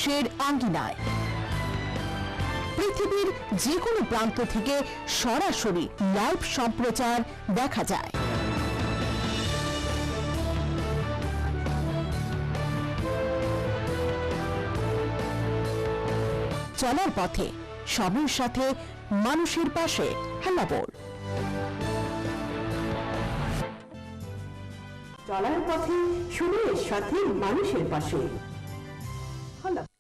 দেশের আঙ্গিনায় পৃথিবীর যে কোনো প্রান্ত থেকে সরাসরি লাইভ সম্প্রচার দেখা যায়। চলার পথে সময়ের সাথে মানুষের পাশে হেলাবোর। চলার পথে সময়ের সাথে মানুষের পাশে হেলাবোর।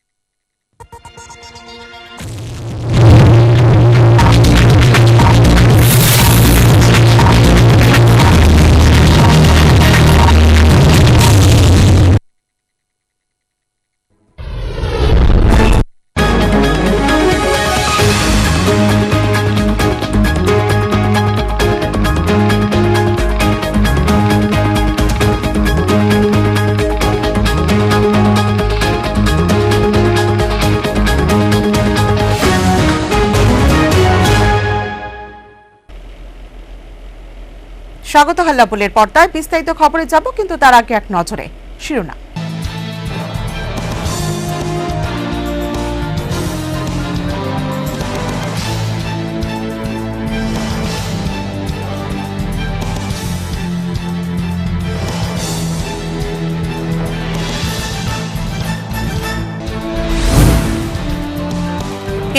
স্বাগত হাল্লাপুলের পর্দায়। বিস্তারিত খবরে যাব, কিন্তু তার আগে এক নজরে শিরোনাম।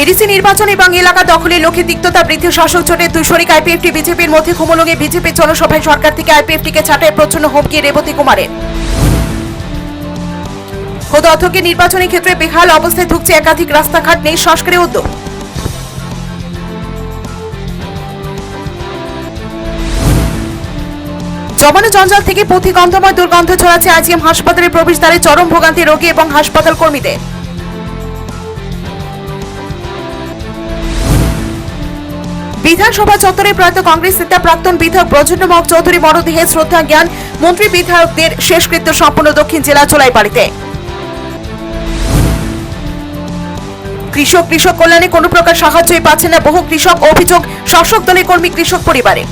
এডিসি নির্বাচন এবং এলাকা দখলের লক্ষ্যে তিক্ততা বৃদ্ধি। শাসক জোটের দুই শরিক আইপিএফটি বিজেপির মধ্যে খুমলুঙে বিজেপি জনসভায় সরকার থেকে আইপিএফটিকে ছাঁটাই প্রচন্ড হুমকি রেবতী কুমারের। খোদ অধ্যক্ষের নির্বাচনী ক্ষেত্রে বেহাল অবস্থায় ঢুকছে একাধিক রাস্তাঘাট, নেই সংস্কারের উদ্যোগ। জমানো জঞ্জাল থেকে পথিগন্ধময় দুর্গন্ধ ছড়াচ্ছে আইজিএম হাসপাতালের প্রবেশদ্বারে, চরম ভোগান্তি রোগী এবং হাসপাতাল কর্মীদের। বিধানসভা চত্বরে প্রয়াত কংগ্রেস নেতা প্রাক্তন বিধায়ক ব্রজেন্দ্র মহক চৌধুরী মরদেহে শ্রদ্ধা জ্ঞান। মন্ত্রী বিধায়কদের শেষকৃত্য সম্পন্ন দক্ষিণ জেলা চোলাইবাড়িতে। কৃষক কল্যাণে কোনো প্রকার সাহায্যই পাচ্ছে না বহু কৃষক, অভিযোগ শাসক দলের কর্মী কৃষক পরিবারে।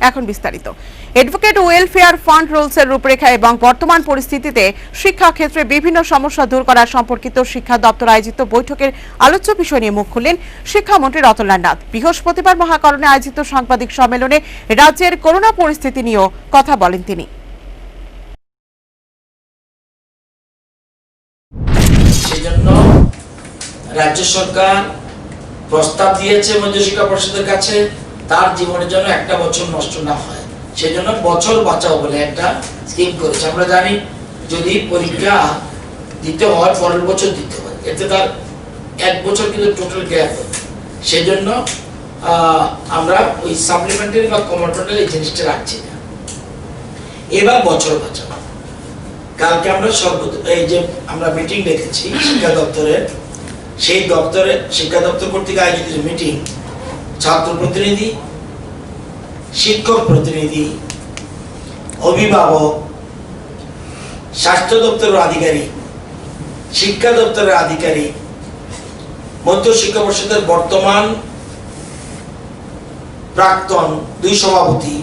এখন বিস্তারিত। অ্যাডভোকেট ওয়েলফেয়ার ফান্ড রুলসের রূপরেখা এবং বর্তমান পরিস্থিতিতে শিক্ষা ক্ষেত্রে বিভিন্ন সমস্যা দূর করা সম্পর্কিত শিক্ষা দপ্তর আয়োজিত বৈঠকের আলোচ্য বিষয় নিয়ে মুখ খুললেন শিক্ষামন্ত্রী রতনলাল নাথ। বৃহস্পতিবার মহাকরণে আয়োজিত সাংবাদিক সম্মেলনে রাজ্যের করোনা পরিস্থিতি নিয়েও কথা বলেন তিনি। সেজন্য রাজ্য সরকার প্রস্তাব দিয়েছে মধ্যশিক্ষা পর্ষদের কাছে, তার জীবনের জন্য একটা বছর নষ্ট না হয় সেজন্য বছর বাঁচাও বলে একটা স্কিম করেছে। আমরা জানি যদি পরীক্ষা দিতে হয় পরের বছর দিতে হয়, এতে তার এক বছর কিন্তু টোটাল গ্যাপ হয়। সেজন্য আমরা ওই সাপ্লিমেন্টারি বা কমপ্লিমেন্টারি এই জিনিসটা রাখছি না, এবার বছর বাঁচাও। কালকে আমরা এই যে আমরা মিটিং ডেকেছি শিক্ষা দপ্তরের, সেই দপ্তরে শিক্ষা দপ্তর কর্তৃক আয়োজিত মিটিং, ছাত্র প্রতিনিধি, শিক্ষক প্রতিনিধি, অভিভাবক, স্বাস্থ্য দপ্তরের আধিকারিক, শিক্ষা দপ্তরের আধিকারিক, মধ্যশিক্ষা পর্ষদের বর্তমান প্রাক্তন দুই সভাপতি,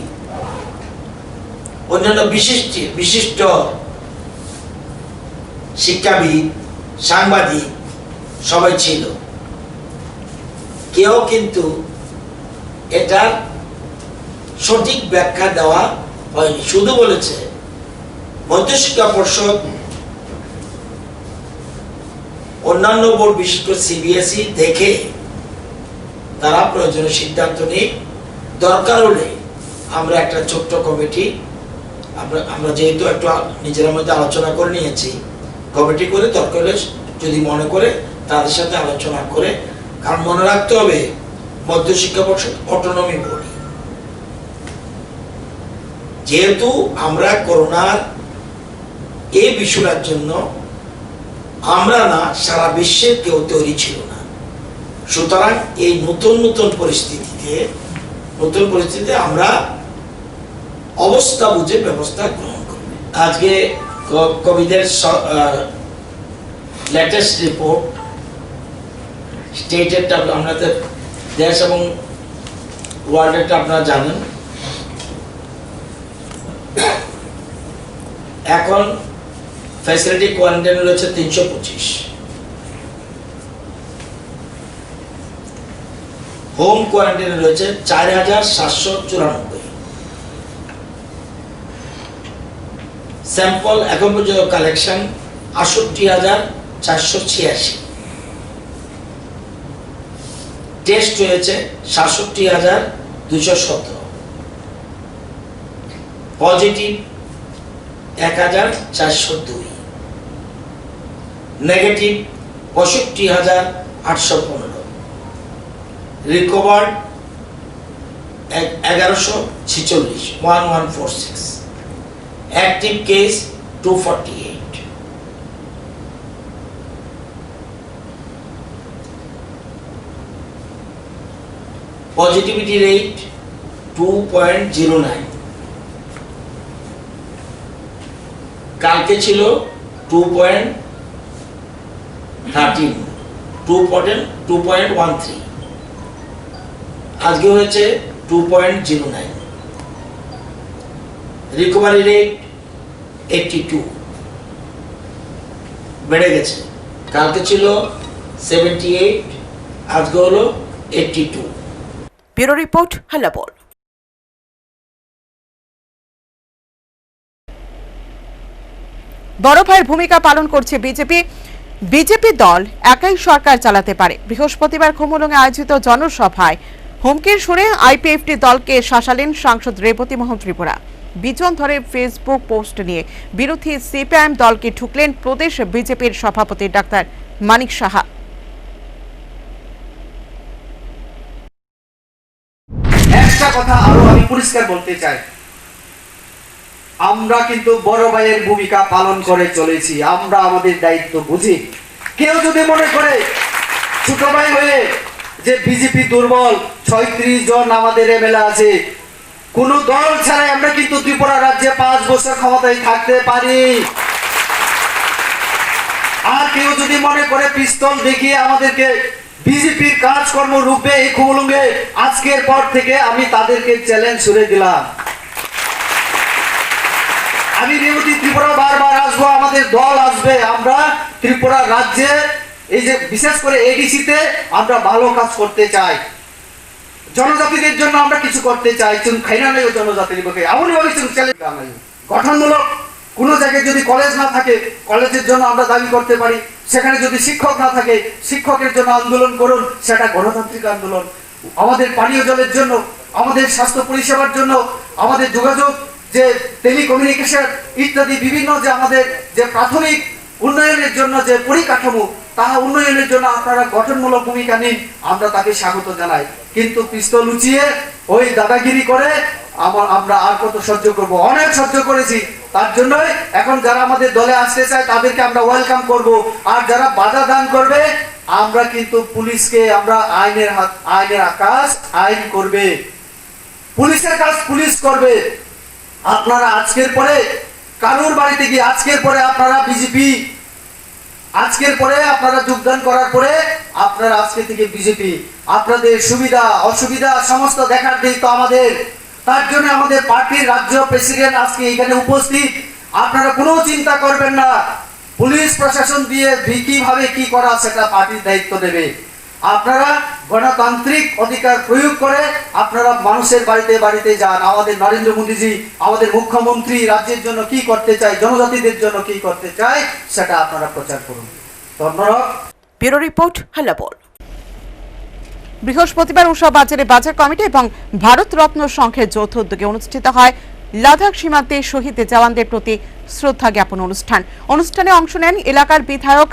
অন্যান্য বিশিষ্ট শিক্ষাবিদ, সাংবাদিক সবাই ছিল। কেউ কিন্তু এটা সঠিক ব্যাখ্যা দেওয়া হয়নি, শুধু বলেছে মধ্যশিক্ষা পর্ষদ অন্যান্য বোর্ড বিশেষ করে সিবিএসই দেখে তারা প্রয়োজনীয় সিদ্ধান্ত নিয়ে দরকার হলে আমরা একটা ছোট্ট কমিটি, আমরা যেহেতু একটু নিজের মধ্যে আলোচনা করে নিয়েছি, কমিটি করে দরকার হলে যদি মনে করে তাদের সাথে আলোচনা করে, কারণ মনে রাখতে হবে মধ্যশিক্ষা পর্ষদ অটোনমি বডি। যেহেতু আমরা করোনার এই বিষয়টার জন্য আমরা না, সারা বিশ্বের কেউ তৈরি ছিল না, সুতরাং এই নতুন পরিস্থিতিতে আমরা অবস্থা বুঝে ব্যবস্থা গ্রহণ করব। আজকে কোভিডের লেটেস্ট রিপোর্ট স্টেটেরটা আপনাদের দেশ এবং ওয়ার্ল্ডেরটা আপনারা জানেন। এখন ফ্যাসিলিটি কোয়ারেন্টাইন রয়েছে 325, হোম কোয়ারেন্টাইনে রয়েছে 4794, স্যাম্পল এখন পর্যন্ত কালেকশন 68,486, টেস্ট হয়েছে 67,217, positive 1,402, negative 65,815, recovered 1146, 1146, active case 248। Positivity rate 2.09, কালকে ছিল 2.13, 2.13, আজকে হয়েছে 2.09। রিকভারি রেট 82, বেড়ে গেছে, কালকে ছিল 78, আজকে হলো 82। Bureau report, Hallabol. বড় ভাইয়ের ভূমিকা পালন করছে বিজেপি দল একাই সরকার চালাতে পারে। বৃহস্পতিবার খুমুলুঙে আয়োজিত জনসভায় হুমকির সুরে আইপিএফটি দলকে শাসালেন সাংসদ রেবতী মোহন ত্রিপুরা। বিজন ধরে ফেসবুক পোস্ট নিয়ে বিরোধী সিপিআইএম দলকে ঠুকলেন প্রদেশ বিজেপির সভাপতি ডাক্তার মানিক সাহা। একটা কথা আরো আমি পরিষ্কার বলতে চাই, আমরা কিন্তু বড় ভাইয়ের ভূমিকা পালন করে চলেছি। আমরা আমাদের দায়িত্ব বুঝি। কেউ যদি মনে করে ছোট ভাই হয়ে যে বিজেপি দুর্বল, 36 জন আমাদের এমএলএ আছে, কোন দল ছাড়াই আমরা কিন্তু ত্রিপুরা রাজ্যে 5 বছর ক্ষমতায় থাকতে পারি। আর কেউ যদি মনে করে পিস্তল দেখিয়ে আমাদেরকে বিজেপির কাজকর্ম রূপে এই খুমুলুঙে, আজকের পর থেকে আমি তাদেরকে চ্যালেঞ্জ ছুড়ে দিলাম। আমি রেবতী ত্রিপুরা বারবার আসবো, আমাদের দল আসবে। আমরা ত্রিপুরা রাজ্যে এই যে বিশেষ করে এডিসিতে আমরা ভালো কাজ করতে চাই, জনজাতিদের জন্য আমরা কিছু করতে চাই। জনজাতির পক্ষে এমনভাবে গঠনমূলক কোন জায়গায় যদি কলেজ না থাকে, কলেজের জন্য আমরা দাবি করতে পারি। সেখানে যদি শিক্ষক না থাকে, শিক্ষকের জন্য আন্দোলন করুন, সেটা গণতান্ত্রিক আন্দোলন। আমাদের পানীয় জলের জন্য, আমাদের স্বাস্থ্য পরিষেবার জন্য, আমাদের যোগাযোগ যে টেলিকমিউনিকেশন ইত্যাদি বিভিন্ন যে আমাদের যে প্রাথমিক উন্নয়নের জন্য যে পরিকাঠামো, তাহা উন্নয়নের জন্য আপনারা গঠনমূলক ভূমিকা নিন, আমরা তাকে স্বাগত জানাই। কিন্তু পিস্তল লুচিয়ে ওই দাদাগিরি করে আমরা আর কত সহ্য করব? অনেক সহ্য করেছি। তার জন্যই এখন যারা আমাদের দলে আসতে চায় তাদেরকে আমরা ওয়েলকাম করব। আর যারা বাধা দান করবে, আমরা কিন্তু পুলিশকে, আমরা আইনের কাজ আইন করবে, পুলিশের কাজ পুলিশ করবে। আপনারা আজকের পরে কারুর বাড়িতে গিয়ে, আজকের পরে আপনারা বিজেপি, আজকের পরে আপনারা যোগদান করার পরে আপনারা আজকে থেকে বিজেপি, আপনাদের সুবিধা অসুবিধা সমস্ত দেখার দায়িত্ব আমাদের। তার জন্য আমাদের পার্টির রাজ্য প্রেসিডেন্ট আজকে এখানে উপস্থিত। আপনারা কোনো চিন্তা করবেন না, পুলিশ প্রশাসন দিয়ে কিভাবে কি করা সেটা পার্টির দায়িত্ব দেবে। আপনারা গণতান্ত্রিক অধিকার প্রয়োগ করে আপনারা মানুষের বাড়িতে বাড়িতে যান। আমাদের নরেন্দ্র মোদীজি, আমাদের মুখ্যমন্ত্রী রাজ্যের জন্য কি করতে চায়, জনজাতিদের জন্য কি করতে চায়, সেটা আপনারা প্রচার করুন। ধন্যবাদ। Bureau report, Hallabol. বৃহস্পতিবার উষা বাজারে বাজার কমিটি এবং ভারত রত্ন সংঘের যৌথ উদ্যোগে অনুষ্ঠিত হয় লাদাখ সীমান্তে শহীদ জওয়ানদের প্রতি শ্রদ্ধা জ্ঞাপন অনুষ্ঠান। অনুষ্ঠানে অংশ নেন এলাকার বিধায়ক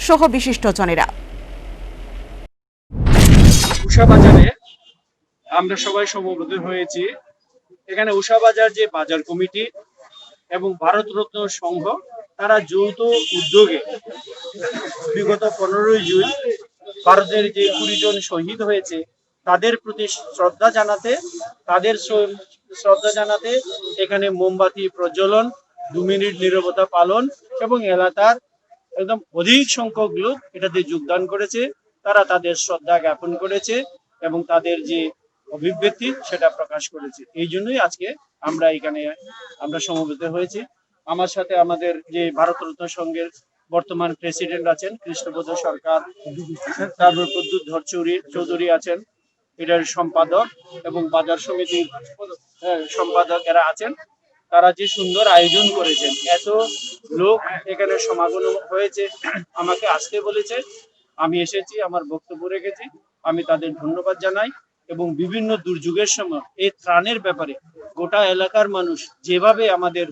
সহ বিশিষ্টজনেরা। উষা বাজারে আমরা সবাই সমবেত হয়েছি। এখানে উষা বাজার যে বাজার কমিটি এবং ভারত রত্ন সংঘ, তারা যৌথ উদ্যোগে বিগত 15ই জুন ভারতের যে 20 জন শহীদ হয়েছে তাদের প্রতি শ্রদ্ধা জানাতে এখানে মোমবাতি প্রজ্বলন, 2 মিনিট নীরবতা পালন এবং এলাকার একদম অধিক সংখ্যক লোক এটাতে যোগদান করেছে। তারা তাদের শ্রদ্ধা জ্ঞাপন করেছে এবং তাদের যে অভিব্যক্তি সেটা প্রকাশ করেছে। এই জন্যই আজকে আমরা সমবেত হয়েছি। আমার সাথে আমাদের যে ভারতরত্ন সংঘের বর্তমান প্রেসিডেন্ট আছেন কৃষ্ণপদ সরকার, তারপর প্রদ্যুৎ চৌধুরী আছেন, এটার সম্পাদক, এবং বাজার সমিতির সম্পাদক এরা আছেন। তারা যে সুন্দর আয়োজন করেছেন, এত লোক এখানে সমাগম হয়েছে, আমাকে আসতে বলেছে, আমি এসেছি, আমার বক্তব্য রেখেছি। আমি তাদের ধন্যবাদ জানাই এবং বিভিন্ন দুর্যোগের সময় এই ত্রাণের ব্যাপারে গোটা এলাকার মানুষ যেভাবে আমাদের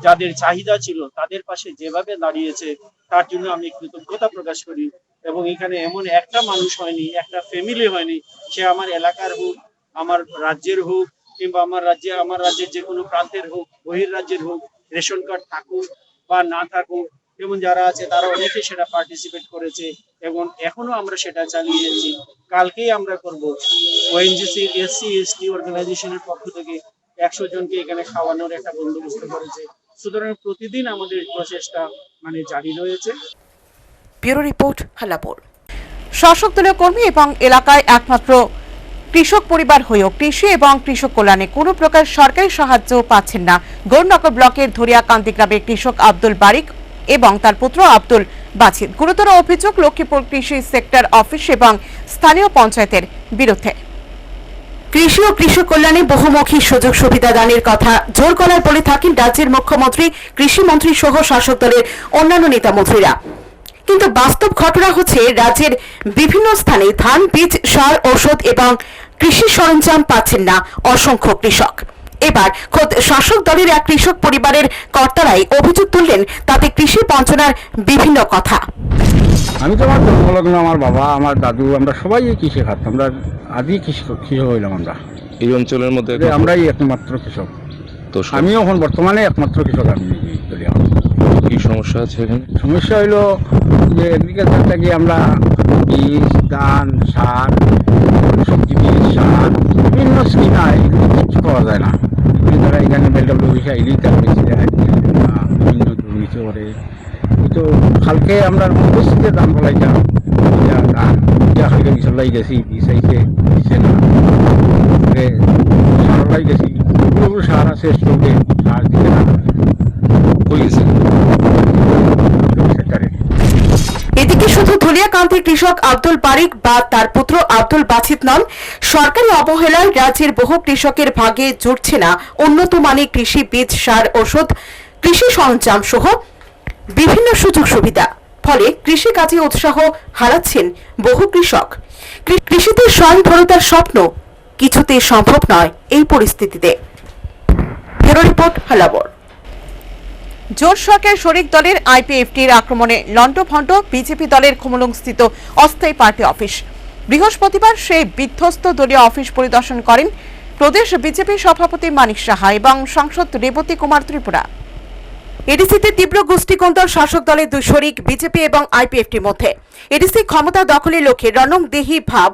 যাদের চাহিদা ছিল তাদের পাশে যেভাবে দাঁড়িয়েছে তার জন্য আমি কৃতজ্ঞতা প্রকাশ করি। এবং এখানে এমন একটা মানুষ হয়নি, একটা ফ্যামিলি হয়নি, সে আমার এলাকার হোক, আমার রাজ্যের হোক, কিংবা আমার রাজ্যের যে কোনো প্রান্তের হোক, বহির্রাজ্যের হোক, রেশন কার্ড থাকুক বা না থাকুক, এবং যারা আছে তারা অনেকে সেটা পার্টিসিপেট করেছে এবং এখনো আমরা সেটা চালিয়ে যাচ্ছি। কালকেই আমরা করব ওএনজিসি SC/ST অর্গানাইজেশনের পক্ষ থেকে 100 জনকে এখানে খাওয়ানোর একটা বন্দোবস্ত করেছে। সুতরাং প্রতিদিন আমাদের প্রচেষ্টা জারি রয়েছে। Bureau report, Halapur. শাসক দলীয় কর্মী এবং এলাকায় একমাত্র কৃষক পরিবার হয়েও কৃষি এবং কৃষক কল্যাণে কোনো প্রকার সরকারি সাহায্য পাচ্ছেন না গৌরনগর ব্লকের ধরিয়াকান্দি গ্রামের কৃষক আব্দুল বারিক এবং তার পুত্র আব্দুল বাছিদ। গুরুতর অভিযোগ লক্ষ্মীপুর কৃষি সেক্টর অফিস এবং স্থানীয় পঞ্চায়েতের বিরুদ্ধে। কৃষি ও কৃষক কল্যাণে বহুমুখী সুযোগ সুবিধা দানের কথা জোর গলায় বলে থাকেন রাজ্যের মুখ্যমন্ত্রী, কৃষিমন্ত্রী সহ শাসক দলের অন্যান্য নেতা মন্ত্রীরা। কিন্তু বাস্তব ঘটনা হচ্ছে রাজ্যের বিভিন্ন স্থানে ধান, বীজ, সার, ঔষধ এবং কৃষি সরঞ্জাম পাচ্ছেন না অসংখ্য কৃষক। এবার খোদ শাসক দলের এক কৃষক পরিবারের কর্তারাই অভিযোগ তুললেন তাতে কৃষি বঞ্চনার বিভিন্ন কথা। আমি তো আমার জন্মলগ্ন, আমার বাবা, আমার দাদু, আমরা সবাই কৃষি খাত, আমরা আদি কৃষক হইলাম। আমরা এই অঞ্চলের মধ্যে আমরাই একমাত্র কৃষক। তো আমিও এখন বর্তমানে একমাত্র কৃষক। আমি কি সমস্যা আছে এখানে? সমস্যা হইলো যে এগ্রিকালচার থেকে আমরা বীজ, ধান, সার, সবজি বীজ, সার, বিভিন্ন স্কিম হয়, কিছু পাওয়া যায় না। তারা এখানে BLW আইলেই তারা বেশি দেয়, বিভিন্ন দুর্নীতি করে। কিন্তু কালকে আমরা উপস্থিতিতে দাম বলাইতাম ধান কালকে বিশালাই গেছি, বীজ আইছে দিছে না, সারলাই গেছি, পুরো সার আছে স্টোরে, সার দিতে না। এদিকে শুধু ধুলিয়াকান্দির কৃষক আব্দুল বারিক বা তার পুত্র আব্দুল বাছিদ নন, সরকারি অবহেলায় রাজ্যের বহু কৃষকের ভাগে জুটছে না উন্নত মানের কৃষি বীজ, সার, ওষুধ, কৃষি সরঞ্জাম সহ বিভিন্ন সুযোগ সুবিধা। ফলে কৃষি কাজে উৎসাহ হারাচ্ছেন বহু কৃষক। কৃষিতে স্বয়ংভরতার স্বপ্ন কিছুতেই সম্ভব নয় এই পরিস্থিতিতে। Bureau report, Halapur. জোট সরকার শরিক দলের IPFTর আক্রমণে লন্ডভন্ড বিজেপি দলের খুমলুংস্থিত অস্থায়ী পার্টি অফিস। বৃহস্পতিবার সেই বিধ্বস্ত দলীয় অফিস পরিদর্শন করেন প্রদেশ বিজেপি সভাপতি মানিক সাহা এবং সাংসদ রেবতী কুমার ত্রিপুরা। এডিসিতে তীব্র গোষ্ঠীকন্দল শাসক দলের দুই শরিক বিজেপি এবং IPFTর মধ্যে। এডিসি ক্ষমতা দখলের লক্ষ্যে রণং দেহি ভাব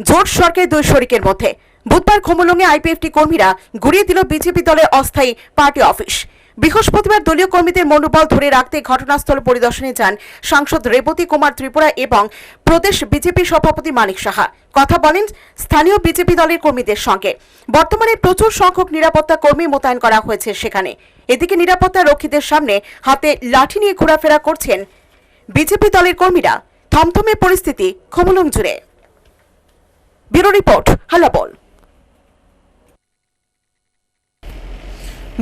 জোট সরকারের দুই শরিকের মধ্যে। বুধবার খুমলুঙে IPFT কর্মীরা ঘুরিয়ে দিল বিজেপি দলের অস্থায়ী পার্টি অফিস। বৃহস্পতিবার দলীয় কর্মীদের মনোবল ধরে রাখতে ঘটনাস্থল পরিদর্শনে যান সাংসদ রেবতী কুমার ত্রিপুরা এবং প্রদেশ বিজেপি সভাপতি মানিক সাহা। কথা বলেন স্থানীয় বিজেপি দলের কর্মীদের সঙ্গে। বর্তমানে প্রচুর সংখ্যক নিরাপত্তা কর্মী মোতায়েন করা হয়েছে সেখানে। এদিকে নিরাপত্তা রক্ষীদের সামনে হাতে লাঠি নিয়ে ঘোরাফেরা করছেন বিজেপি দলের কর্মীরা। থমথমে পরিস্থিতি খুমলুং জুড়ে। Bureau report, হালাপুর।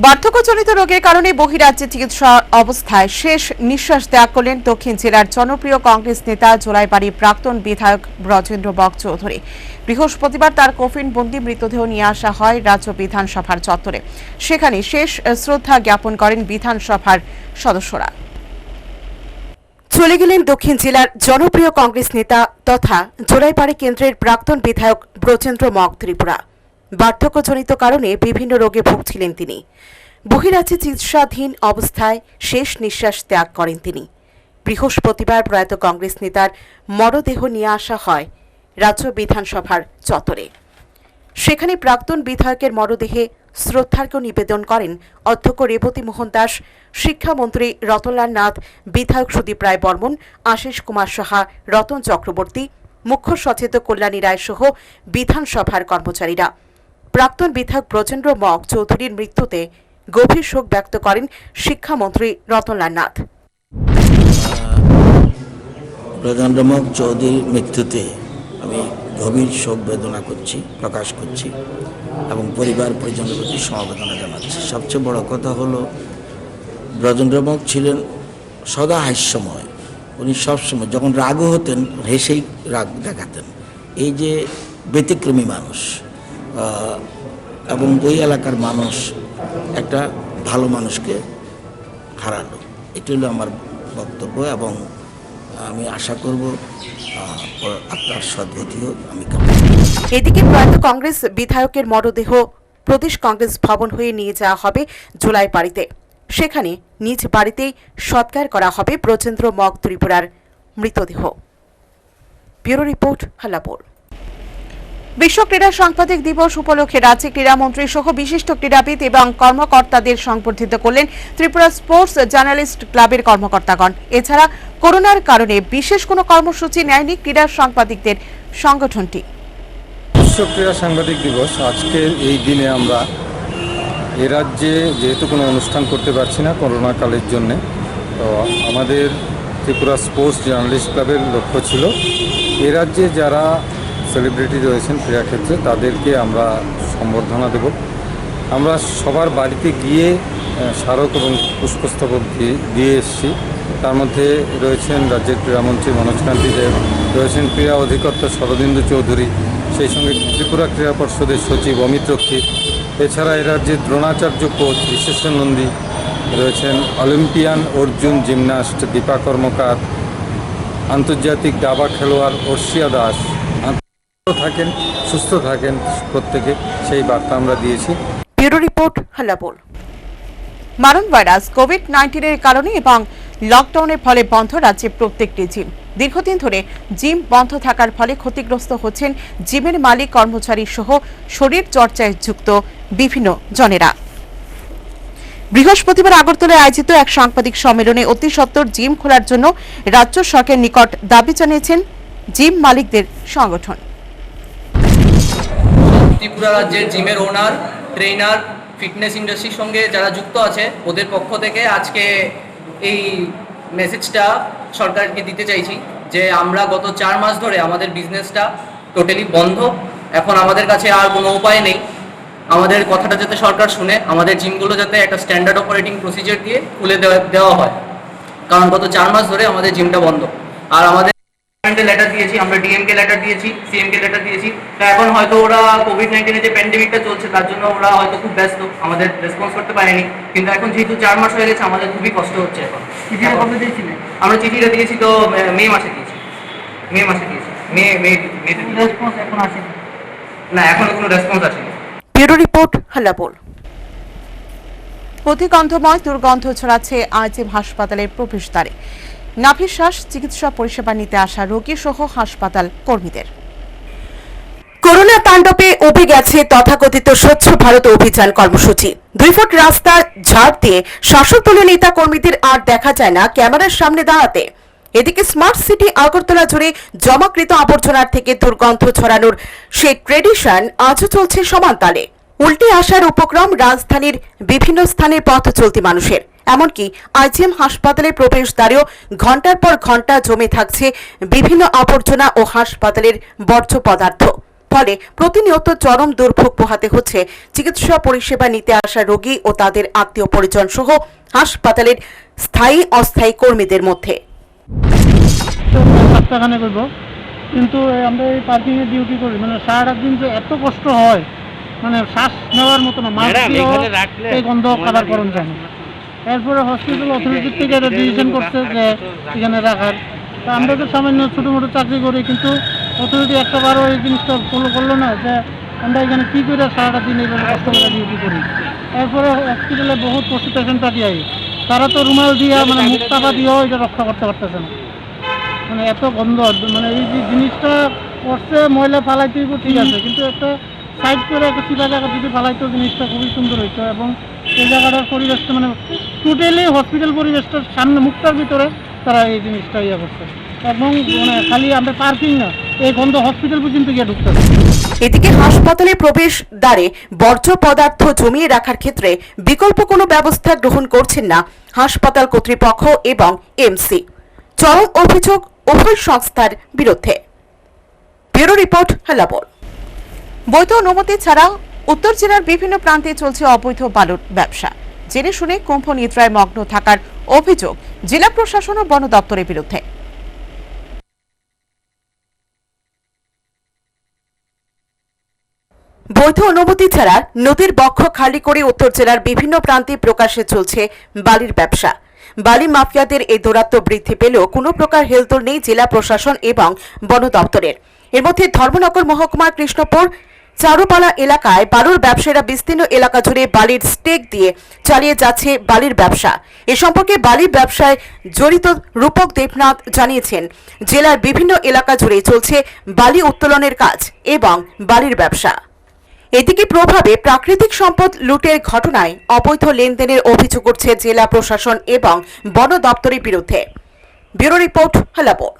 বার্ধক্যজনিত রোগের কারণে বহিরাজ্যে চিকিৎসা অবস্থায় শেষ নিঃশ্বাস ত্যাগ করলেন দক্ষিণ জেলার জনপ্রিয় কংগ্রেস নেতা জোলাইবাড়ির প্রাক্তন বিধায়ক ব্রজেন্দ্র বক চৌধুরী। বৃহস্পতিবার তার কফিনবন্দি মৃতদেহ নিয়ে আসা হয় রাজ্য বিধানসভার চত্বরে। সেখানে শেষ শ্রদ্ধা জ্ঞাপন করেন বিধানসভার সদস্যরা। চলে গেলেন দক্ষিণ জেলার জনপ্রিয় কংগ্রেস নেতা তথা জোলাইবাড়ি কেন্দ্রের প্রাক্তন বিধায়ক ব্রজেন্দ্র মক ত্রিপুরা। বার্ধক্যজনিত কারণে বিভিন্ন রোগে ভুগছিলেন তিনি। বহিরাজ্যে চিকিৎসাধীন অবস্থায় শেষ নিঃশ্বাস ত্যাগ করেন তিনি। বৃহস্পতিবার প্রয়াত কংগ্রেস নেতার মরদেহ নিয়ে আসা হয় রাজ্য বিধানসভার চত্বরে। সেখানে প্রাক্তন বিধায়কের মরদেহে শ্রদ্ধার্ঘ্য নিবেদন করেন অধ্যক্ষ রেবতী মোহন দাস, শিক্ষামন্ত্রী রতনলাল নাথ, বিধায়ক সুদীপ রায় বর্মন, আশিস কুমার সাহা, রতন চক্রবর্তী, মুখ্য সচেতক কল্যাণী রায় সহ বিধানসভার কর্মচারীরা। প্রাক্তন বিধায়ক ব্রজেন্দ্র মগ চৌধুরীর মৃত্যুতে গভীর শোক ব্যক্ত করেন শিক্ষামন্ত্রী রতনলাল নাথ। ব্রজেন্দ্র মগ চৌধুরীর মৃত্যুতে আমি গভীর শোক বেদনা প্রকাশ করছি এবং পরিবার পরিজনের প্রতি সমবেদনা জানাচ্ছি। সবচেয়ে বড় কথা হলো ব্রজেন্দ্র মগ ছিলেন সদা হাস্যময়। উনি সবসময় যখন রাগও হতেন হেসেই রাগ দেখাতেন। এই যে ব্যতিক্রমী মানুষ এবং ওই এলাকার মানুষ একটা ভালো মানুষকে হারালো, এটি হলো আমার বক্তব্য এবং আমি আশা করব আপনার সদ্গতি হোক। আমি এদিকে প্রয়াত কংগ্রেস বিধায়কের মরদেহ প্রদেশ কংগ্রেস ভবন হয়ে নিয়ে যাওয়া হবে জুলাই বাড়িতে। সেখানে নিজ বাড়িতেই সৎকার করা হবে ব্রজেন্দ্র মগ ত্রিপুরার মৃতদেহ। Bureau report, Hallapur. বিশ্ব ক্রীড়া সাংবাদিক দিবস উপলক্ষে রাজ্যে ক্রীড়ামন্ত্রী সহ বিশিষ্ট ক্রীড়াবিদ এবং কর্মকর্তাদের সংবর্ধিত করলেন ত্রিপুরা স্পোর্টস জার্নালিস্ট ক্লাবের কর্মকর্তাগণ। এছাড়া করোনার কারণে বিশেষ কোনো কর্মসূচি নেয়নি ক্রীড়া সাংবাদিকদের সংগঠনটি। বিশ্ব ক্রীড়া সাংবাদিক দিবস আজকের এই দিনে আমরা এ রাজ্যে যেহেতু কোনো অনুষ্ঠান করতে পারছি না করোনাকালের জন্যে, তো আমাদের ত্রিপুরা স্পোর্টস জার্নালিস্ট ক্লাবের লক্ষ্য ছিল এ রাজ্যে যারা সেলিব্রিটি রয়েছেন ক্রীড়াক্ষেত্রে তাদেরকে আমরা সম্বর্ধনা দেব। আমরা সবার বাড়িতে গিয়ে স্মারক এবং পুষ্পস্তবক দিয়ে এসেছি। তার মধ্যে রয়েছেন রাজ্যের ক্রীড়ামন্ত্রী মনোজ কান্তি দেব, রয়েছেন ক্রীড়া অধিকর্তা শরদিন্দু চৌধুরী, সেই সঙ্গে ত্রিপুরা ক্রীড়া পর্ষদের সচিব অমিত রক্ষিত, এছাড়া এ রাজ্যের দ্রোণাচার্য কোচ বিশেষণ নন্দী, রয়েছেন অলিম্পিয়ান অর্জুন জিমন্যাস্ট দীপা কর্মকার, আন্তর্জাতিক দাবা খেলোয়াড় অর্ষিয়া দাস। থাকেন, সুস্থ থাকেন প্রত্যেকে, সেই বার্তা আমরা দিয়েছি। Bureau report, Hallapur. মারণ ভাইরাস কোভিড-19 কারণে এবং লকডাউনের ফলে বন্ধ রাজ্যে প্রত্যেকটি জিম। দীর্ঘদিন ধরে জিম বন্ধ থাকার ফলে ক্ষতিগ্রস্ত হচ্ছেন জিমের মালিক, কর্মচারী সহ শরীর চর্চায় যুক্ত বিভিন্ন জনেরা। বৃহস্পতিবার আগরতলায় আয়োজিত এক সাংবাদিক সম্মেলনে অতি সত্বর জিম খোলার জন্য রাজ্য সরকারের নিকট দাবি জানিয়েছেন জিম মালিকদের সংগঠন। ত্রিপুরা রাজ্যের জিমের ওনার, ট্রেনার, ফিটনেস ইন্ডাস্ট্রির সঙ্গে যারা যুক্ত আছে ওদের পক্ষ থেকে আজকে এই মেসেজটা সরকারকে দিতে চাইছি যে আমরা গত 4 মাস ধরে আমাদের বিজনেসটা টোটালি বন্ধ। এখন আমাদের কাছে আর কোনো উপায় নেই। আমাদের কথাটা যাতে সরকার শুনে আমাদের জিমগুলো যাতে একটা স্ট্যান্ডার্ড অপারেটিং প্রসিজার দিয়ে খুলে দেওয়া হয়, কারণ গত 4 মাস ধরে আমাদের জিমটা বন্ধ। আর আমাদের লেটার দিয়েছি, আমরা ডিএমকে লেটার দিয়েছি, সিএমকে লেটার দিয়েছি। তা এখন হয়তো ওরা কোভিড-19 যে প্যান্ডেমিকটা চলছে তার জন্য ওরা হয়তো খুব ব্যস্ত, আমাদের রেসপন্স করতে পারেনি। কিন্তু এখন যেহেতু 4 মাস হয়ে গেছে আমাদের খুবই কষ্ট হচ্ছে। এখন চিঠিটা কবে দিয়েছিলেন? আমরা চিঠিটা দিয়েছি তো মে মাসে দিয়েছি। রেসপন্স এখন আসেনি? না, এখনো কোনো রেসপন্স আসেনি। Bureau report, হাল্লাপুর। অতিগন্ধময় দুর্গন্ধ ছড়াচ্ছে আইজিএম হাসপাতালের প্রবেশদ্বারে। নাভিশ্বাস চিকিৎসা পরিষেবা নিতে আসা রোগী সহ হাসপাতাল কর্মীদের। করোনা তাণ্ডবে উবে গেছে তথাকথিত স্বচ্ছ ভারত অভিযান কর্মসূচি। 2 ফুট রাস্তা ঝাড় দিয়ে শাসক দলীয় নেতা কর্মীদের আর দেখা যায় না ক্যামেরার সামনে দাঁড়াতে। এদিকে স্মার্ট সিটি আগরতলা জুড়ে জমাকৃত আবর্জনার থেকে দুর্গন্ধ ছড়ানোর সেই ট্রেডিশন আজও চলছে সমান তালে। উল্টে আসার উপক্রম রাজধানীর বিভিন্ন স্থানের পথ চলতি মানুষের। এমনকি আইজিএম হাসপাতালের প্রবেশদ্বারেও ঘণ্টার পর ঘণ্টা জমে থাকছে বিভিন্ন আবর্জনা ও হাসপাতালের বর্জ্য পদার্থ। ফলে প্রতিনিয়ত চরম দুর্ভোগ পোহাতে হচ্ছে চিকিৎসা পরিষেবা নিতে আসা রোগী ও তাদের আত্মীয় পরিজন সহ হাসপাতালের স্থায়ী অস্থায়ী কর্মীদের মধ্যে। সপ্তাহখানে করব, কিন্তু আমরা এই পার্কিংয়ে ডিউটি করি, মানে সারাটা দিন যে এত কষ্ট হয়, মানে শ্বাস নেওয়ার মতো না, এই গন্ধ কাবার করণ যায় না। এরপরে হসপিটাল অথরিটির থেকে একটা ডিসিশন করছে যে এখানে রাখার। তা আমরা তো সামান্য ছোটো মোটো চাকরি করি, কিন্তু অথরিটি একটাবারও এই জিনিসটা ফলো করলো না যে আমরা এখানে কী করে সারাটা দিন এইভাবে কষ্ট করে ডিউটি করি। এরপরে হসপিটালে বহুত পেশেন্ট পাঠিয়ে আই, তারা তো রুমাল দিয়া মানে মুখ চাপা দিয়েও এটা রক্ষা করতে পারতেছে না। মানে এত গন্ধ, মানে এই যে জিনিসটা করছে ময়লা ফালাইতেই ঠিক আছে, কিন্তু একটা সাইড করে একটা চিপা জায়গা যদি ফালাইতো জিনিসটা খুবই সুন্দর হইতো। এবং এই জায়গাটার পরিবেশটা মানে টোটালি হসপিটাল পরিবেশটার সামনে মুখটার ভিতরে তারা এই জিনিসটা ইয়ে করছে। এবং মানে খালি আমরা পার্কিং না, এই গন্ধ হসপিটাল পর্যন্ত গিয়ে ঢুকতেছে। এদিকে হাসপাতালে প্রবেশ দ্বারে বর্জ্য পদার্থ জমিয়ে রাখার ক্ষেত্রে বিকল্প কোনো ব্যবস্থা গ্রহণ করছেন না হাসপাতাল কর্তৃপক্ষ এবং এমসি। চরম অভিযোগ উভয় সংস্থার বিরুদ্ধে। Bureau report, Helabol. বৈধ অনুমতি ছাড়া উত্তর জেলার বিভিন্ন প্রান্তে চলছে অবৈধ বালুর ব্যবসা। জেনে শুনে কুম্ভ নিদ্রায় মগ্ন থাকার অভিযোগ জেলা প্রশাসন ও বন দপ্তরের বিরুদ্ধে। বৈধ অনুমতি ছাড়া নদীর বক্ষ খালি করে উত্তর জেলার বিভিন্ন প্রান্তে প্রকাশ্যে চলছে বালির ব্যবসা। বালি মাফিয়াদের এই দৌরাত্ম্য বৃদ্ধি পেলেও কোনো প্রকার হেলদোল নেই জেলা প্রশাসন এবং বন দপ্তরের। এর মধ্যে ধর্মনগর মহকুমার কৃষ্ণপুর চারুপালা এলাকায় বালুর ব্যবসায়ীরা বিস্তীর্ণ এলাকা জুড়ে বালির স্টেক দিয়ে চালিয়ে যাচ্ছে বালির ব্যবসা। এ সম্পর্কে বালির ব্যবসায় জড়িত রূপক দেবনাথ জানিয়েছেন, জেলার বিভিন্ন এলাকা জুড়ে চলছে বালি উত্তোলনের কাজ এবং বালির ব্যবসা। এদিকে প্রভাবে প্রাকৃতিক সম্পদ লুটের ঘটনায় অবৈধ লেনদেনের অভিযোগ উঠছে জেলা প্রশাসন এবং বন দপ্তরের বিরুদ্ধে। Bureau report, Helabol.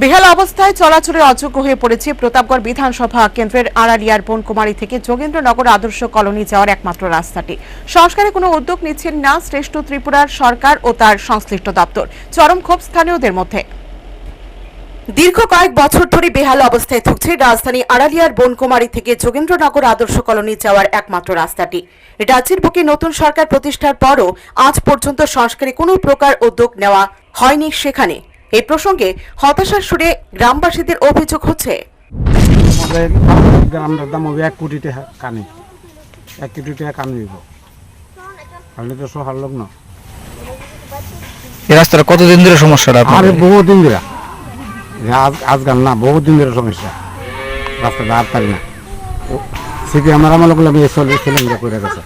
বেহাল অবস্থায় চলাচলে অযোগ্য হয়ে পড়েছে প্রতাপগড় বিধানসভা কেন্দ্রের আড়ালিয়ার বনকুমারী থেকে যোগেন্দ্রনগর আদর্শ কলোনি যাওয়ার একমাত্র রাস্তাটি। সংস্কারে কোনো উদ্যোগ নিচ্ছেন না শ্রেষ্ঠ ত্রিপুরার সরকার ও তার সংশ্লিষ্ট দপ্তর। চরম ক্ষোভ স্থানীয়দের মধ্যে। দীর্ঘ কয়েক বছর ধরে বেহাল অবস্থায় থাকছে রাজধানী আড়ালিয়ার বনকুমারী থেকে যোগেন্দ্রনগর আদর্শ কলোনি যাওয়ার একমাত্র রাস্তাটি। রাজ্যের বুকে নতুন সরকার প্রতিষ্ঠার পরও আজ পর্যন্ত সংস্কারে কোনো প্রকার উদ্যোগ নেওয়া হয়নি সেখানে। এই প্রসঙ্গে হতাশার সুরে গ্রামবাসীদের অভিযোগ হচ্ছে, গ্রামের দাম হবে 1 কোটি টাকা কানে, 1 কোটি টাকা কানে দিব, তাহলে তো সহার লোক না। এই রাস্তাটা কতদিন ধরে সমস্যাটা? আরে বহুদিন ধরে, আজকাল না, বহুদিন ধরে সমস্যা। রাস্তাটা আর পারি না। সিপি আমার লোক ছিলেন করে গেছে।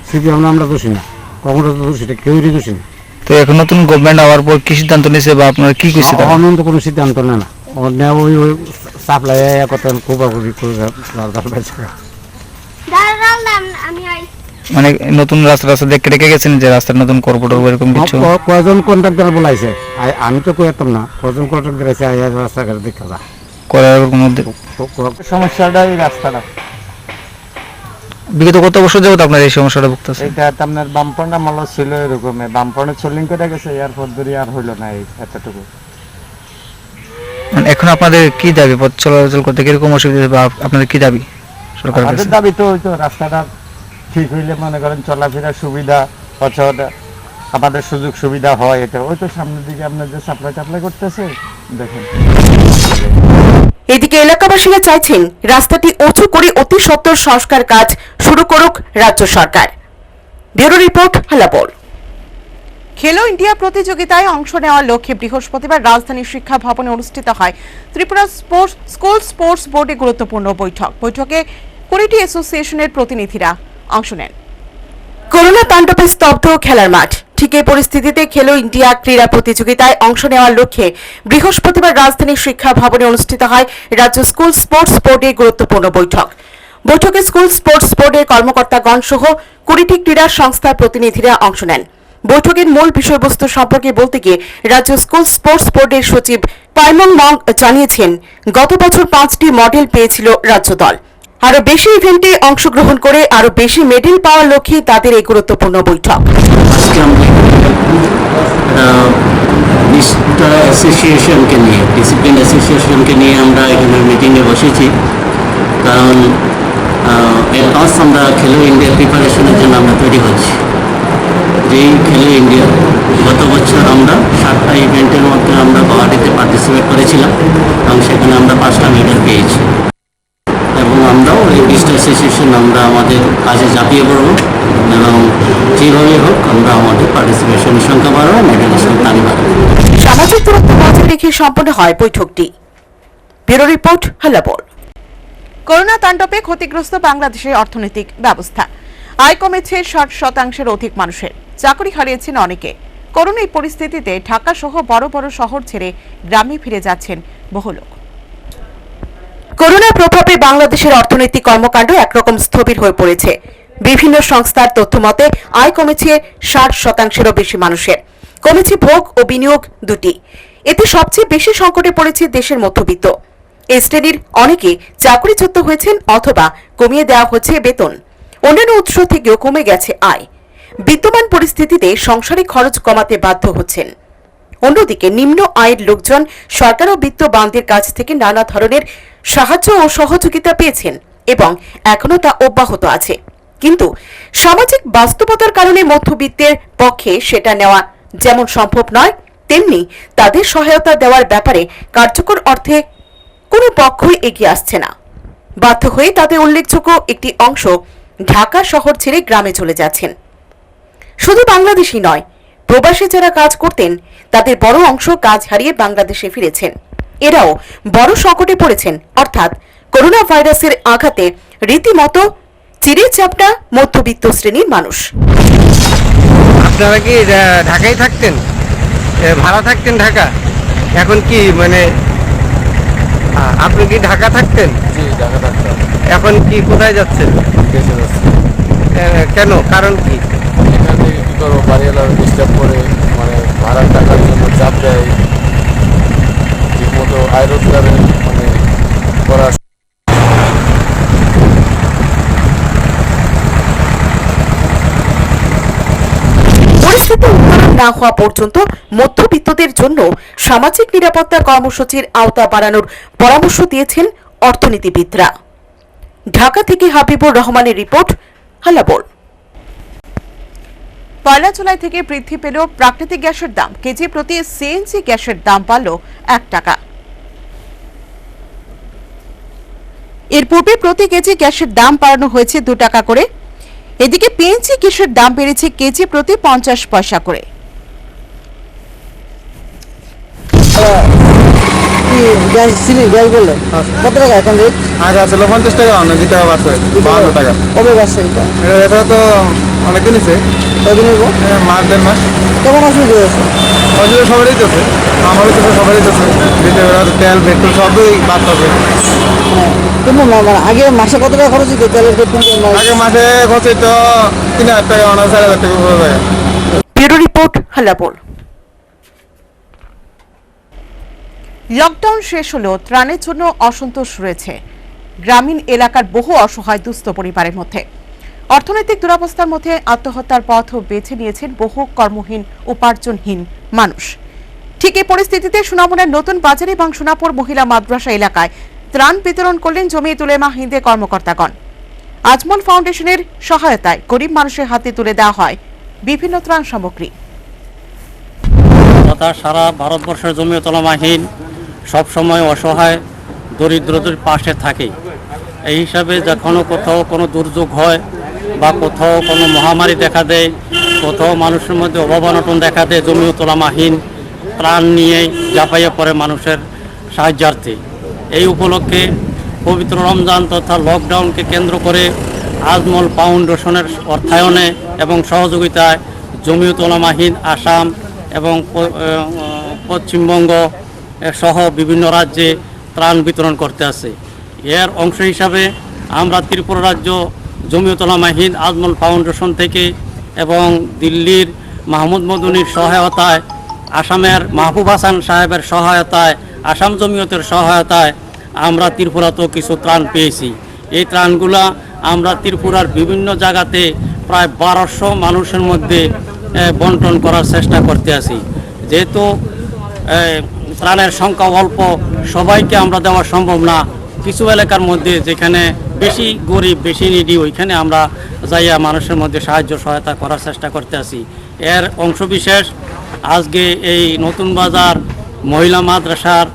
সিপি আমরা দোষী না, কখনো তো দোষী না, কেউই দোষী না। তো এখন নতুন গভর্নমেন্ট আওয়ার পর কি সিদ্ধান্ত নিয়েছে বা আপনারা কি করছে? অনন্ত কোনো সিদ্ধান্ত নেয় না, ওই সাপ্লাই কত কোপাকুপি করে। মানে নতুন রাস্তা দেখে রেখে গেছেন যে রাস্তার নতুন কর্পোরেটর এরকম কিছু? কয়জন কন্ট্রাক্টর বলাইছে, আমি তো কইতাম না। কয়জন কন্ট্রাক্টর আছে রাস্তাঘাট দেখা যা করার মধ্যে সমস্যাটা এই রাস্তাটা বিগত কত বছর যাবত আপনার এই সমস্যাটা ভুগতেছে? এটা আপনার বামপন্ডা মাল ছিল এরকম, বামপন্ডা চলিং করে গেছে, এয়ারপোর্ট ধরে আর হইলো না এতটুকু। মানে এখন আপনাদের কি দাবি? পথ চলাচল করতে কিরকম অসুবিধা বা আপনাদের কি দাবি সরকারের কাছে? আমাদের দাবি তো ওই তো রাস্তাটা ঠিক হইলে মনে করেন চলাফেরার সুবিধা, আমাদের সুযোগ সুবিধা হয়। এটা ওই তো সামনের দিকে আপনার যে সাপ্লাই টাপ্লাই করতেছে দেখেন। এদিকে এলাকাবাসীরা চাইছেন রাস্তাটি উঁচু করে অতি সত্বর সংস্কার কাজ শুরু করুক রাজ্য সরকার। Bureau report, হেলাবল। খেলো ইন্ডিয়া প্রতিযোগিতায় অংশ নেওয়ার লক্ষ্যে বৃহস্পতিবার রাজধানীর শিক্ষা ভবনে অনুষ্ঠিত হয় ত্রিপুরা স্কুল স্পোর্টস বোর্ডে গুরুত্বপূর্ণ বৈঠকে 20টি অ্যাসোসিয়েশনের প্রতিনিধিরা অংশ নেন। করোনা তাণ্ডবে স্তব্ধ খেলার মাঠ। ঠিক এই পরিস্থিতিতে খেলো ইন্ডিয়া ক্রীড়া প্রতিযোগিতায় অংশ নেওয়ার লক্ষ্যে বৃহস্পতিবার রাজধানীর শিক্ষা ভবনে অনুষ্ঠিত হয় রাজ্য স্কুল স্পোর্টস বোর্ডের গুরুত্বপূর্ণ বৈঠকে স্কুল স্পোর্টস বোর্ডের কর্মকর্তাগণ সহ 20টি ক্রীড়া সংস্থার প্রতিনিধিরা অংশ নেন। বৈঠকের মূল বিষয়বস্তু সম্পর্কে বলতে গিয়ে রাজ্য স্কুল স্পোর্টস বোর্ডের সচিব পাইমং মং জানিয়েছেন, গত বছর 5টি মডেল পেয়েছিল রাজ্য দল। আরো বেশি ইভেন্টে অংশগ্রহণ করে আরো বেশি মেডেল পাওয়ার লক্ষ্যে তাদের এই গুরুত্বপূর্ণ বৈঠক। অ্যাসোসিয়েশনকে নিয়ে, ডিসিপ্লিন অ্যাসোসিয়েশনকে নিয়ে আমরা এখানে মিটিংয়ে বসেছি, কারণ অ্যাডভান্স আমরা খেলো ইন্ডিয়া প্রিপারেশনের জন্য আমরা তৈরি হচ্ছি। যেই খেলো ইন্ডিয়া গত বছর আমরা 7টা ইভেন্টের মধ্যে আমরা গুয়াহাটিতে পার্টিসিপেট করেছিলাম এবং সেখানে আমরা 5টা মেডেল পেয়েছি। এবং আমরাও এই 20টা অ্যাসোসিয়েশন আমরা আমাদের কাজে ঝাঁপিয়ে পড়ব এবং যেভাবে হোক আমরা আমাদের পার্টিসিপেশনের সংখ্যা বাড়াবো, মেডেলের সংখ্যা বাড়াবো। সামাজিক দূরত্ব বজায় রেখে সম্পন্ন হয় বৈঠকটি। Bureau report, Helabol. করোনা তাণ্ডবে ক্ষতিগ্রস্ত বাংলাদেশের অর্থনৈতিক ব্যবস্থা। আয় কমেছে 60% অধিক মানুষের, চাকরি হারিয়েছেন অনেকে। করোনা পরিস্থিতিতে ঢাকা সহ বড় বড় শহর ছেড়ে গ্রামে ফিরে যাচ্ছেন বহু লোক। করোনার প্রভাবে বাংলাদেশের অর্থনৈতিক কর্মকাণ্ড একরকম স্থবির হয়ে পড়েছে। বিভিন্ন সংস্থার তথ্য মতে আয় কমেছে 60%-এরও বেশি মানুষের। কমেছে ভোগ ও বিনিয়োগ দুটি। এতে সবচেয়ে বেশি সংকটে পড়েছে দেশের মধ্যবিত্ত। এই শ্রেণীর অনেকে চাকরিচ্যুত হয়েছেন অথবা কমিয়ে দেওয়া হচ্ছে বেতন। অন্যান্য উৎস থেকেও কমে গেছে আয়। বিদ্যমান পরিস্থিতিতে সংসারিক খরচ কমাতে বাধ্য হচ্ছেন। অন্যদিকে নিম্ন আয়ের লোকজন সরকার ও বিত্তবানদের কাছ থেকে নানা ধরনের সাহায্য ও সহযোগিতা পেয়েছেন এবং এখনো তা অব্যাহত আছে। কিন্তু সামাজিক বাস্তবতার কারণে মধ্যবিত্তের পক্ষে সেটা নেওয়া যেমন সম্ভব নয়, তেমনি তাদের সহায়তা দেওয়ার ব্যাপারে কার্যকর অর্থে কোনো পক্ষই এগিয়ে আসছে না। বাধ্য হয়ে তাদের উল্লেখযোগ্য একটি অংশ ঢাকা শহর ছেড়ে গ্রামে চলে যাচ্ছেন। শুধু বাংলাদেশই নয়, প্রবাসে যারা কাজ করতেন তাদের বড় অংশ কাজ হারিয়ে বাংলাদেশে ফিরেছেন। এরাও বড় সংকটে পড়েছেন, অর্থাৎ করোনা ভাইরাসের আঘাতে রীতিমতো চিরে চাপটা মধ্যবিত্ত শ্রেণীর মানুষ। আপনারা কি ঢাকায় থাকতেন, ভাড়া থাকতেন ঢাকা, এখন কি মানে আপনি কি ঢাকা থাকতেন? জি, ঢাকা থাকতাম। এখন কি কোথায় যাচ্ছেন? দেশে যাচ্ছি। কেন, কারণ কি? এখানে কি করবো, বাড়িওয়ালা ডিস্টার্ব করে, মানে ভাড়ার টাকার জন্য চাপ দেয়, ঠিকমতো আয় রোজগারের মানে করা। পরিস্থিতি উন্নয়ন না হওয়া পর্যন্ত মধ্যবিত্তদের জন্য সামাজিক নিরাপত্তা কর্মসূচির আওতা বাড়ানোর পরামর্শ দিয়েছেন অর্থনীতিবিদরা। ঢাকা থেকে হাবিবুর রহমানের রিপোর্ট, হালাবোল। 1 জুলাই থেকে বৃদ্ধি পেল প্রাকৃতিক গ্যাসের দাম। কেজি প্রতি সিএনজি গ্যাসের দাম বাড়ল 1 টাকা। এর পূর্বে প্রতি কেজি গ্যাসের দাম বাড়ানো হয়েছে 2 টাকা করে। এদিকে পিএনজি গ্যাসের দাম বেড়েছে কেজি প্রতি 50 পয়সা করে। কত টাকা এখন রেট? আগে ছিল 50 টাকা, অনেক টাকা বাড়ছে 52 টাকা। কবে বাড়ছে এটা? তো অনেকদিন হয়েছে। কদিন হইব? মাস 1.5 মাস। কেমন অসুবিধা হয়েছে? অসুবিধা সবারই তো, আমারও তো সবারই তো, তেল পেট্রোল সবই বাড়তেছে। কেমন মানে আগে মাসে কত টাকা খরচ হতো তেলের পেট্রোল? আগে মাসে খরচ হতো 3000 টাকা, 4000 টাকা খরচ হয়। Bureau report, হালাবোল। লকডাউন শেষ হলেও ত্রাণের জন্য অসন্তোষ রয়েছে গ্রামীণ এলাকার বহু অসহায় দুস্থ পরিবারের মধ্যে। অর্থনৈতিক দুরবস্থার মধ্যে আত্মহত্যার পথও বেছে নিয়েছেন বহু কর্মহীন উপার্জনহীন মানুষ। ঠিক এই পরিস্থিতিতে সুনামুড়ার নতুন বাজার এবং সোনাপুর মহিলা মাদ্রাসা এলাকায় ত্রাণ বিতরণ করলেন জমিয়ত উলেমা হিন্দে কর্মকর্তাগণ। আজমল ফাউন্ডেশনের সহায়তায় গরিব মানুষের হাতে তুলে দেওয়া হয় বিভিন্ন ত্রাণ সামগ্রী। সারা ভারতবর্ষের জমিয়ত উলেমা হিন্দ সবসময় অসহায় দরিদ্রদের পাশে থাকে। এই হিসাবে যখন কোথাও কোনো দুর্যোগ হয় বা কোথাও কোনো মহামারী দেখা দেয়, কোথাও মানুষের মধ্যে অভাব অনটন দেখা দেয়, জমিয়ত উলেমা হিন্দ ত্রাণ নিয়ে ঝাঁপাইয়ে পড়ে মানুষের সাহায্যার্থে। এই উপলক্ষে পবিত্র রমজান তথা লকডাউনকে কেন্দ্র করে আজমল ফাউন্ডেশনের অর্থায়নে এবং সহযোগিতায় জমিয়ত উলেমা হিন্দ আসাম এবং পশ্চিমবঙ্গ সহ বিভিন্ন রাজ্যে ত্রাণ বিতরণ করতে আসে। এর অংশ হিসাবে আমরা ত্রিপুরা রাজ্য জমিয়ত উলেমা হিন্দ আজমল ফাউন্ডেশন থেকে এবং দিল্লির মাহমুদ মদনীর সহায়তায়, আসামের মাহবুব হাসান সাহেবের সহায়তায়, আসাম জমিয়তের সহায়তায় আমরা ত্রিপুরাতেও কিছু ত্রাণ পেয়েছি। এই ত্রাণগুলা আমরা ত্রিপুরার বিভিন্ন জায়গাতে প্রায় 1200 মানুষের মধ্যে বন্টন করার চেষ্টা করতে আসি। যেহেতু ত্রাণের সংখ্যা অল্প, সবাইকে আমরা দেওয়া সম্ভব না। কিছু এলাকার মধ্যে যেখানে বেশি গরিব, বেশি নিডি, ওইখানে আমরা যাইয়া মানুষের মধ্যে সাহায্য সহায়তা করার চেষ্টা করতে আসি। এর অংশবিশেষ আজকে এই নতুন বাজার মহিলা মাদ্রাসার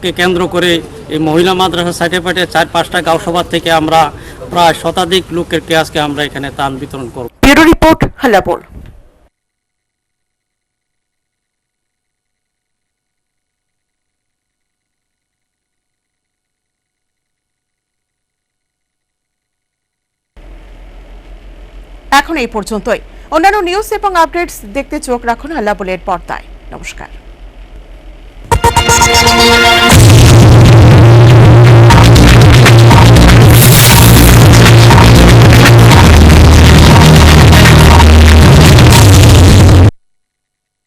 কে কেন্দ্র করে এই মহিলা মাদ্রাসা সাইটে পাটে 4-5টা গাঁও সভা থেকে আমরা প্রায় শতাধিক লোকেরকে আজকে আমরা এখানে ত্রাণ বিতরণ করব। Bureau report, Halabol. এখন এই পর্যন্তই। অন্যান্য নিউজ এবং আপডেটস দেখতে চোখ রাখুন হালাবোলের পর্দায়। নমস্কার।